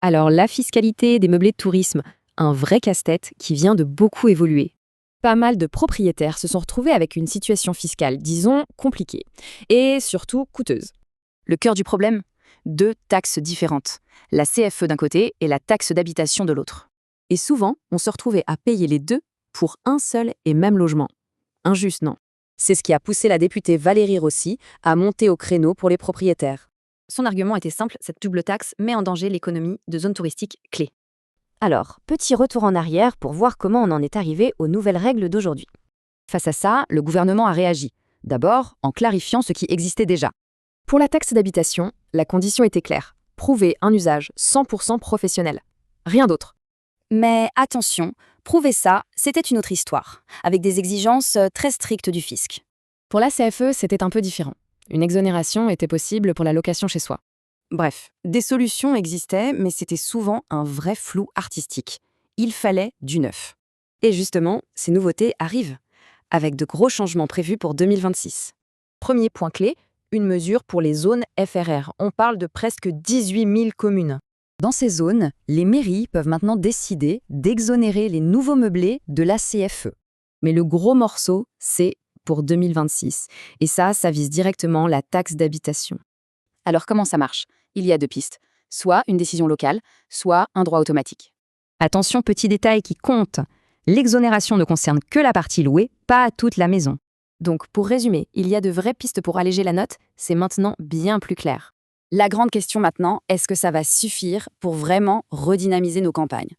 Alors, la fiscalité des meublés de tourisme, un vrai casse-tête qui vient de beaucoup évoluer. Pas mal de propriétaires se sont retrouvés avec une situation fiscale, disons, compliquée, et surtout coûteuse. Le cœur du problème? Deux taxes différentes. La CFE d'un côté et la taxe d'habitation de l'autre. Et souvent, on se retrouvait à payer les deux pour un seul et même logement. Injuste, non? C'est ce qui a poussé la députée Valérie Rossi à monter au créneau pour les propriétaires. Son argument était simple, cette double taxe met en danger l'économie de zones touristiques clés. Alors, petit retour en arrière pour voir comment on en est arrivé aux nouvelles règles d'aujourd'hui. Face à ça, le gouvernement a réagi. D'abord, en clarifiant ce qui existait déjà. Pour la taxe d'habitation, la condition était claire. Prouver un usage 100% professionnel. Rien d'autre. Mais attention, prouver ça, c'était une autre histoire, avec des exigences très strictes du fisc. Pour la CFE, c'était un peu différent. Une exonération était possible pour la location chez soi. Bref, des solutions existaient, mais c'était souvent un vrai flou artistique. Il fallait du neuf. Et justement, ces nouveautés arrivent, avec de gros changements prévus pour 2026. Premier point clé, une mesure pour les zones FRR. On parle de presque 18 000 communes. Dans ces zones, les mairies peuvent maintenant décider d'exonérer les nouveaux meublés de la CFE. Mais le gros morceau, c'est pour 2026. Et ça vise directement la taxe d'habitation. Alors comment ça marche? Il y a deux pistes. Soit une décision locale, soit un droit automatique. Attention, petit détail qui compte. L'exonération ne concerne que la partie louée, pas toute la maison. Donc, pour résumer, il y a de vraies pistes pour alléger la note, c'est maintenant bien plus clair. La grande question maintenant, est-ce que ça va suffire pour vraiment redynamiser nos campagnes?